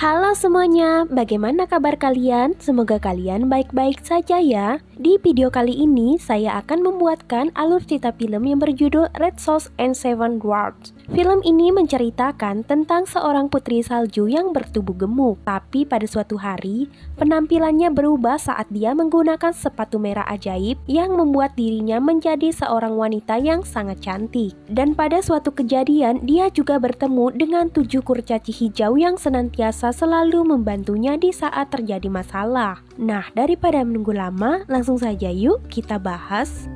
Halo semuanya, bagaimana kabar kalian? Semoga kalian baik-baik saja ya. Di video kali ini, saya akan membuatkan alur cerita film yang berjudul Red Sauce and Seven Dwarfs. Film ini menceritakan tentang seorang putri salju yang bertubuh gemuk, tapi pada suatu hari, penampilannya berubah saat dia menggunakan sepatu merah ajaib yang membuat dirinya menjadi seorang wanita yang sangat cantik. Dan pada suatu kejadian, dia juga bertemu dengan 7 kurcaci hijau yang senantiasa selalu membantunya di saat terjadi masalah. Nah, daripada menunggu lama, langsung saja yuk kita bahas.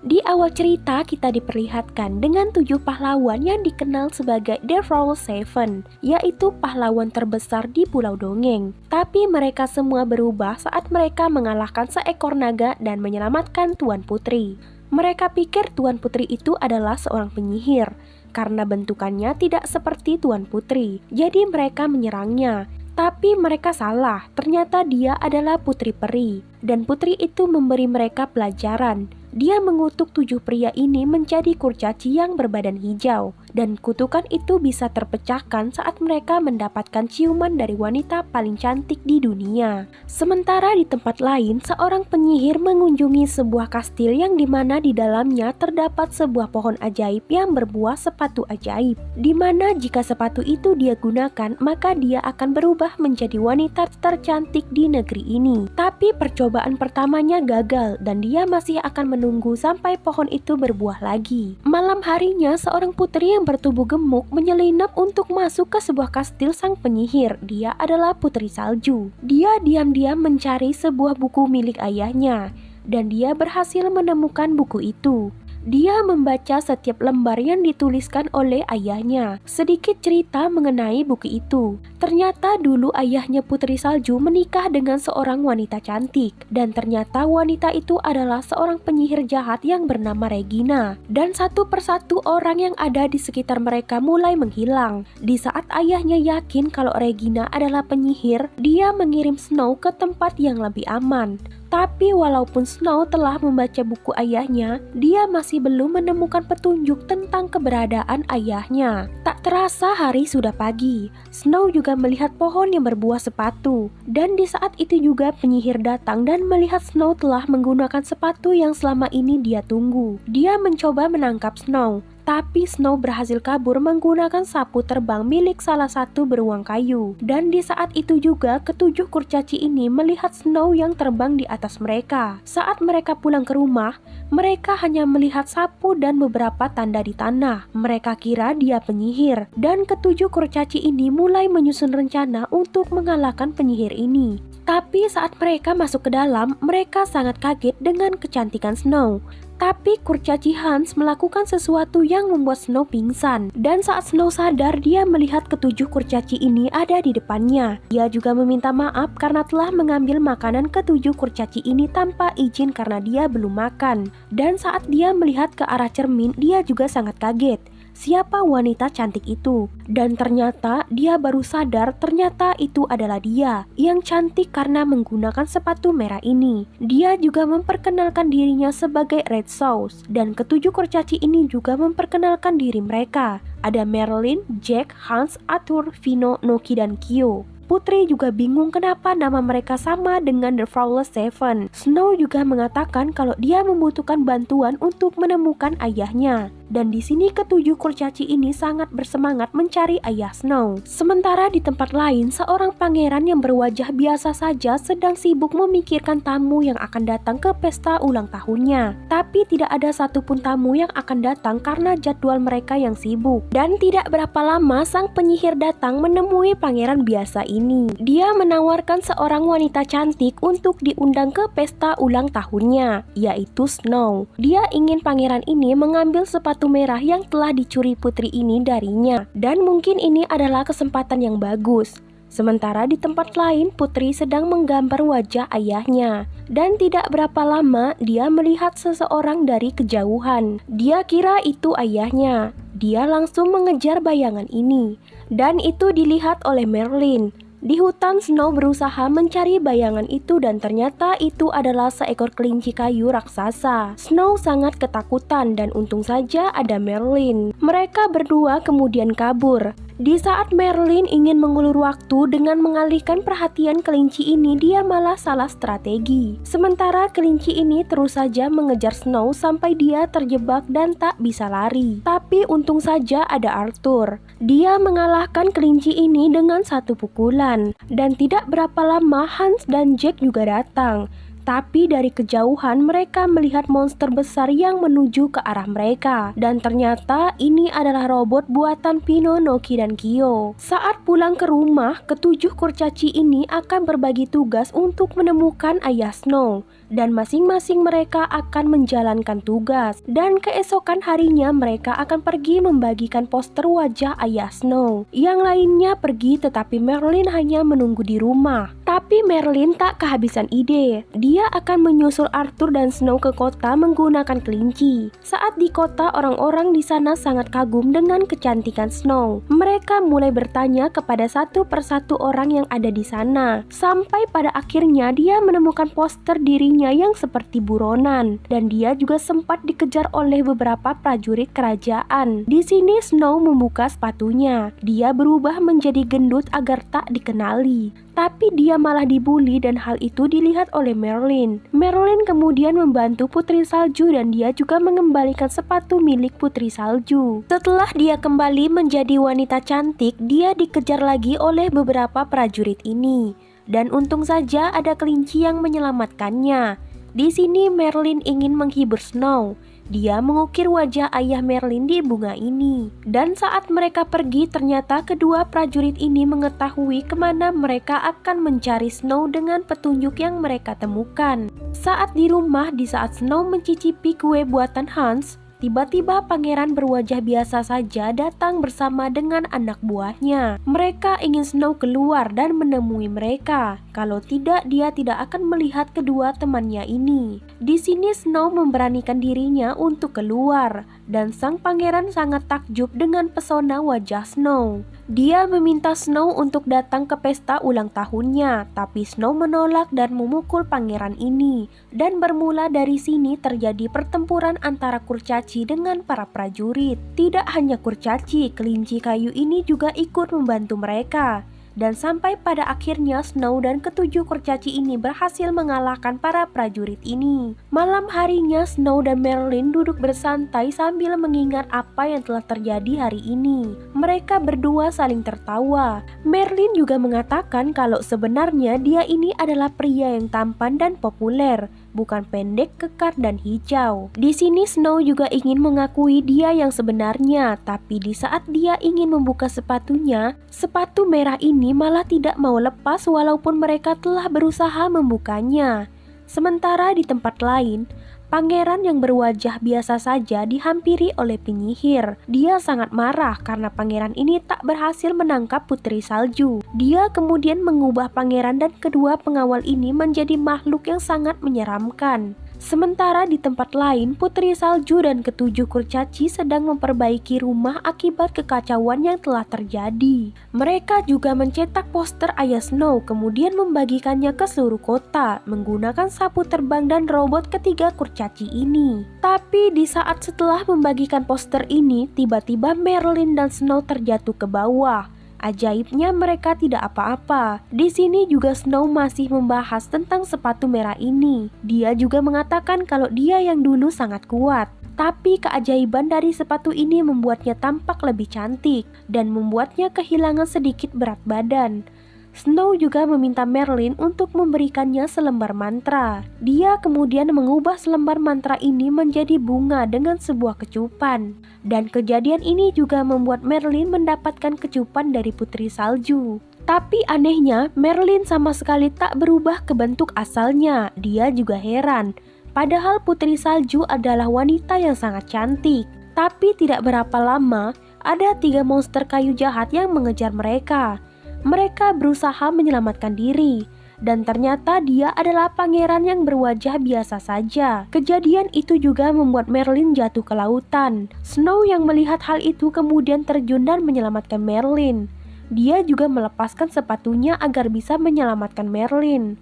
Di awal cerita kita diperlihatkan dengan 7 pahlawan yang dikenal sebagai The Frozen Seven, yaitu pahlawan terbesar di Pulau Dongeng. Tapi mereka semua berubah saat mereka mengalahkan seekor naga dan menyelamatkan Tuan Putri. Mereka pikir Tuan Putri itu adalah seorang penyihir, karena bentukannya tidak seperti Tuan Putri, jadi mereka menyerangnya. Tapi mereka salah, ternyata dia adalah putri peri, dan putri itu memberi mereka pelajaran. Dia mengutuk 7 pria ini menjadi kurcaci yang berbadan hijau, dan kutukan itu bisa terpecahkan saat mereka mendapatkan ciuman dari wanita paling cantik di dunia. Sementara di tempat lain, seorang penyihir mengunjungi sebuah kastil yang dimana di dalamnya terdapat sebuah pohon ajaib yang berbuah sepatu ajaib, dimana jika sepatu itu dia gunakan, maka dia akan berubah menjadi wanita tercantik di negeri ini. Tapi percobaan pertamanya gagal, dan dia masih akan menunggu sampai pohon itu berbuah lagi. Malam harinya, seorang putri yang bertubuh gemuk menyelinap untuk masuk ke sebuah kastil sang penyihir. Dia adalah putri salju. Dia diam-diam mencari sebuah buku milik ayahnya, dan dia berhasil menemukan buku itu. Dia membaca setiap lembar yang dituliskan oleh ayahnya. Sedikit cerita mengenai buku itu. Ternyata dulu ayahnya Putri Salju menikah dengan seorang wanita cantik. Dan ternyata wanita itu adalah seorang penyihir jahat yang bernama Regina. Dan satu persatu orang yang ada di sekitar mereka mulai menghilang. Di saat ayahnya yakin kalau Regina adalah penyihir, dia mengirim Snow ke tempat yang lebih aman. Tapi walaupun Snow telah membaca buku ayahnya, dia masih belum menemukan petunjuk tentang keberadaan ayahnya. Tak terasa hari sudah pagi. Snow juga melihat pohon yang berbuah sepatu. Dan di saat itu juga penyihir datang dan melihat Snow telah menggunakan sepatu yang selama ini dia tunggu. Dia mencoba menangkap Snow, tapi Snow berhasil kabur menggunakan sapu terbang milik salah satu beruang kayu. Dan di saat itu juga ketujuh kurcaci ini melihat Snow yang terbang di atas mereka. Saat mereka pulang ke rumah, mereka hanya melihat sapu dan beberapa tanda di tanah. Mereka kira dia penyihir, dan ketujuh kurcaci ini mulai menyusun rencana untuk mengalahkan penyihir ini. Tapi saat mereka masuk ke dalam, mereka sangat kaget dengan kecantikan Snow. Tapi kurcaci Hans melakukan sesuatu yang membuat Snow pingsan. Dan saat Snow sadar, dia melihat ketujuh kurcaci ini ada di depannya. Dia juga meminta maaf karena telah mengambil makanan ketujuh kurcaci ini tanpa izin karena dia belum makan. Dan saat dia melihat ke arah cermin, dia juga sangat kaget. Siapa wanita cantik itu? Dan ternyata dia baru sadar ternyata itu adalah dia yang cantik karena menggunakan sepatu merah ini. Dia juga memperkenalkan dirinya sebagai Red Sauce, dan ketujuh kurcaci ini juga memperkenalkan diri mereka. Ada Merlin, Jack, Hans, Arthur, Vino, Noki, dan Kyo. Putri juga bingung kenapa nama mereka sama dengan The Frozen Seven. Snow juga mengatakan kalau dia membutuhkan bantuan untuk menemukan ayahnya. Dan di sini ketujuh kurcaci ini sangat bersemangat mencari ayah Snow. Sementara di tempat lain, seorang pangeran yang berwajah biasa saja sedang sibuk memikirkan tamu yang akan datang ke pesta ulang tahunnya. Tapi tidak ada satupun tamu yang akan datang karena jadwal mereka yang sibuk. Dan tidak berapa lama sang penyihir datang menemui pangeran biasa ini. Dia menawarkan seorang wanita cantik untuk diundang ke pesta ulang tahunnya, yaitu Snow. Dia ingin pangeran ini mengambil sepatu merah yang telah dicuri putri ini darinya, dan mungkin ini adalah kesempatan yang bagus. Sementara di tempat lain, putri sedang menggambar wajah ayahnya, dan tidak berapa lama dia melihat seseorang dari kejauhan. Dia kira itu ayahnya. Dia langsung mengejar bayangan ini, dan itu dilihat oleh Merlin. Di hutan, Snow berusaha mencari bayangan itu dan ternyata itu adalah seekor kelinci kayu raksasa. Snow sangat ketakutan dan untung saja ada Merlin. Mereka berdua kemudian kabur. Di saat Merlin ingin mengulur waktu dengan mengalihkan perhatian kelinci ini, dia malah salah strategi. Sementara kelinci ini terus saja mengejar Snow sampai dia terjebak dan tak bisa lari. Tapi untung saja ada Arthur. Dia mengalahkan kelinci ini dengan satu pukulan. Dan tidak berapa lama Hans dan Jack juga datang. Tapi dari kejauhan mereka melihat monster besar yang menuju ke arah mereka. Dan ternyata ini adalah robot buatan Pino, Noki, dan Kyo. Saat pulang ke rumah, ketujuh kurcaci ini akan berbagi tugas untuk menemukan ayah Snow. Dan masing-masing mereka akan menjalankan tugas. Dan keesokan harinya mereka akan pergi membagikan poster wajah ayah Snow. Yang lainnya pergi tetapi Merlin hanya menunggu di rumah. Tapi Merlin tak kehabisan ide. Dia akan menyusul Arthur dan Snow ke kota menggunakan kelinci. Saat di kota, orang-orang di sana sangat kagum dengan kecantikan Snow. Mereka mulai bertanya kepada satu persatu orang yang ada di sana. Sampai pada akhirnya dia menemukan poster dirinya yang seperti buronan. Dan dia juga sempat dikejar oleh beberapa prajurit kerajaan. Di sini Snow membuka sepatunya. Dia berubah menjadi gendut agar tak dikenali. Tapi dia malah dibully dan hal itu dilihat oleh Merlin. Merlin kemudian membantu Putri Salju dan dia juga mengembalikan sepatu milik Putri Salju. Setelah dia kembali menjadi wanita cantik, dia dikejar lagi oleh beberapa prajurit ini. Dan untung saja ada kelinci yang menyelamatkannya. Di sini Merlin ingin menghibur Snow. Dia mengukir wajah ayah Merlin di bunga ini. Dan saat mereka pergi, ternyata kedua prajurit ini mengetahui kemana mereka akan mencari Snow dengan petunjuk yang mereka temukan. Saat di rumah, di saat Snow mencicipi kue buatan Hans, tiba-tiba pangeran berwajah biasa saja datang bersama dengan anak buahnya. Mereka ingin Snow keluar dan menemui mereka. Kalau tidak, dia tidak akan melihat kedua temannya ini. Di sini Snow memberanikan dirinya untuk keluar, dan sang pangeran sangat takjub dengan pesona wajah Snow. Dia meminta Snow untuk datang ke pesta ulang tahunnya, tapi Snow menolak dan memukul pangeran ini. Dan bermula dari sini terjadi pertempuran antara kurcaci dengan para prajurit. Tidak hanya kurcaci, kelinci kayu ini juga ikut membantu mereka. Dan sampai pada akhirnya Snow dan ketujuh kurcaci ini berhasil mengalahkan para prajurit ini. Malam harinya Snow dan Merlin duduk bersantai sambil mengingat apa yang telah terjadi hari ini. Mereka berdua saling tertawa. Merlin juga mengatakan kalau sebenarnya dia ini adalah pria yang tampan dan populer, bukan pendek, kekar, dan hijau. Di sini Snow juga ingin mengakui dia yang sebenarnya, tapi di saat dia ingin membuka sepatunya, sepatu merah ini malah tidak mau lepas walaupun mereka telah berusaha membukanya. Sementara di tempat lain, pangeran yang berwajah biasa saja dihampiri oleh penyihir. Dia sangat marah karena pangeran ini tak berhasil menangkap Putri Salju. Dia kemudian mengubah pangeran dan kedua pengawal ini menjadi makhluk yang sangat menyeramkan. Sementara di tempat lain, Putri Salju dan ketujuh kurcaci sedang memperbaiki rumah akibat kekacauan yang telah terjadi. Mereka juga mencetak poster ayah Snow, kemudian membagikannya ke seluruh kota menggunakan sapu terbang dan robot ketiga kurcaci ini. Tapi di saat setelah membagikan poster ini, tiba-tiba Merlin dan Snow terjatuh ke bawah. Ajaibnya mereka tidak apa-apa. Di sini juga Snow masih membahas tentang sepatu merah ini. Dia juga mengatakan kalau dia yang dulu sangat kuat. Tapi keajaiban dari sepatu ini membuatnya tampak lebih cantik dan membuatnya kehilangan sedikit berat badan. Snow juga meminta Merlin untuk memberikannya selembar mantra. Dia kemudian mengubah selembar mantra ini menjadi bunga dengan sebuah kecupan. Dan kejadian ini juga membuat Merlin mendapatkan kecupan dari Putri Salju. Tapi anehnya, Merlin sama sekali tak berubah ke bentuk asalnya. Dia juga heran. Padahal Putri Salju adalah wanita yang sangat cantik. Tapi tidak berapa lama, ada 3 monster kayu jahat yang mengejar mereka. Mereka berusaha menyelamatkan diri, dan ternyata dia adalah pangeran yang berwajah biasa saja. Kejadian itu juga membuat Merlin jatuh ke lautan. Snow yang melihat hal itu kemudian terjun dan menyelamatkan Merlin. Dia juga melepaskan sepatunya agar bisa menyelamatkan Merlin.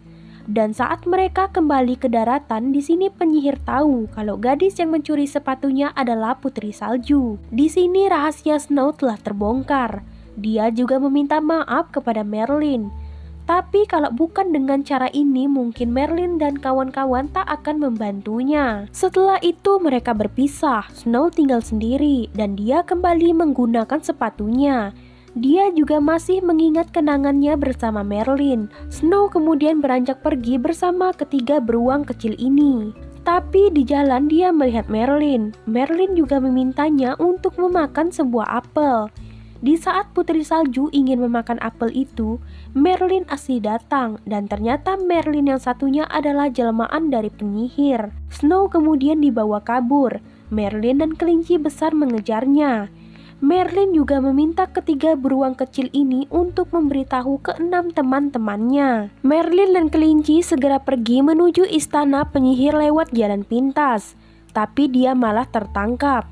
Dan saat mereka kembali ke daratan, di sini penyihir tahu kalau gadis yang mencuri sepatunya adalah Putri Salju. Di sini rahasia Snow telah terbongkar. Dia juga meminta maaf kepada Merlin. Tapi kalau bukan dengan cara ini, mungkin Merlin dan kawan-kawan tak akan membantunya. Setelah itu mereka berpisah. Snow tinggal sendiri dan dia kembali menggunakan sepatunya. Dia juga masih mengingat kenangannya bersama Merlin. Snow kemudian beranjak pergi bersama ketiga beruang kecil ini. Tapi di jalan dia melihat Merlin. Merlin juga memintanya untuk memakan sebuah apel. Di saat Putri Salju ingin memakan apel itu, Merlin asli datang dan ternyata Merlin yang satunya adalah jelmaan dari penyihir. Snow kemudian dibawa kabur. Merlin dan kelinci besar mengejarnya. Merlin juga meminta ketiga beruang kecil ini untuk memberitahu keenam teman-temannya. Merlin dan kelinci segera pergi menuju istana penyihir lewat jalan pintas, tapi dia malah tertangkap.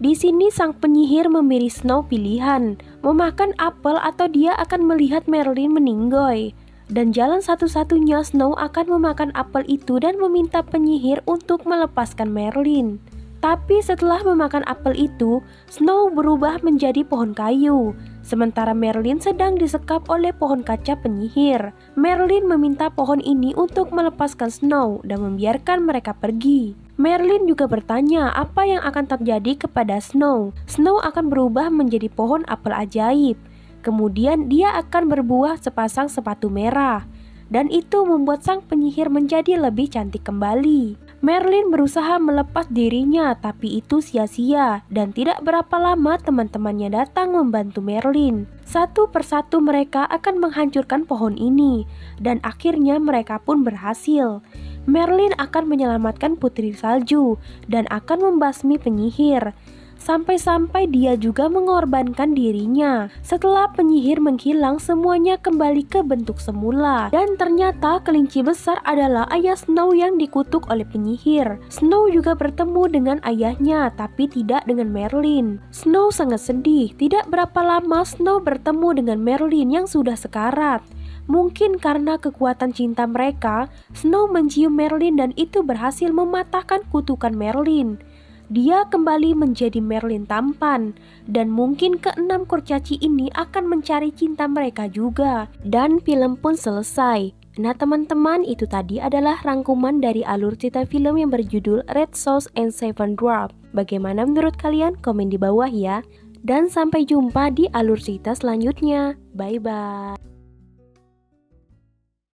Di sini sang penyihir memberi Snow pilihan, memakan apel atau dia akan melihat Merlin meninggoy. Dan jalan satu-satunya Snow akan memakan apel itu dan meminta penyihir untuk melepaskan Merlin. Tapi setelah memakan apel itu, Snow berubah menjadi pohon kayu. Sementara Merlin sedang disekap oleh pohon kaca penyihir. Merlin meminta pohon ini untuk melepaskan Snow dan membiarkan mereka pergi. Merlin juga bertanya apa yang akan terjadi kepada Snow. Snow akan berubah menjadi pohon apel ajaib. Kemudian dia akan berbuah sepasang sepatu merah. Dan itu membuat sang penyihir menjadi lebih cantik kembali. Merlin berusaha melepas dirinya, tapi itu sia-sia. Dan tidak berapa lama teman-temannya datang membantu Merlin. Satu persatu mereka akan menghancurkan pohon ini. Dan akhirnya mereka pun berhasil. Merlin akan menyelamatkan Putri Salju dan akan membasmi penyihir. Sampai-sampai dia juga mengorbankan dirinya. Setelah penyihir menghilang, semuanya kembali ke bentuk semula. Dan ternyata kelinci besar adalah ayah Snow yang dikutuk oleh penyihir. Snow juga bertemu dengan ayahnya, tapi tidak dengan Merlin. Snow sangat sedih. Tidak berapa lama Snow bertemu dengan Merlin yang sudah sekarat. Mungkin karena kekuatan cinta mereka, Snow mencium Merlin dan itu berhasil mematahkan kutukan Merlin. Dia kembali menjadi Merlin tampan, dan mungkin keenam kurcaci ini akan mencari cinta mereka juga. Dan film pun selesai. Nah teman-teman, itu tadi adalah rangkuman dari alur cerita film yang berjudul Red Sauce and Seven Dwarfs. Bagaimana menurut kalian? Komen di bawah ya. Dan sampai jumpa di alur cerita selanjutnya. Bye-bye.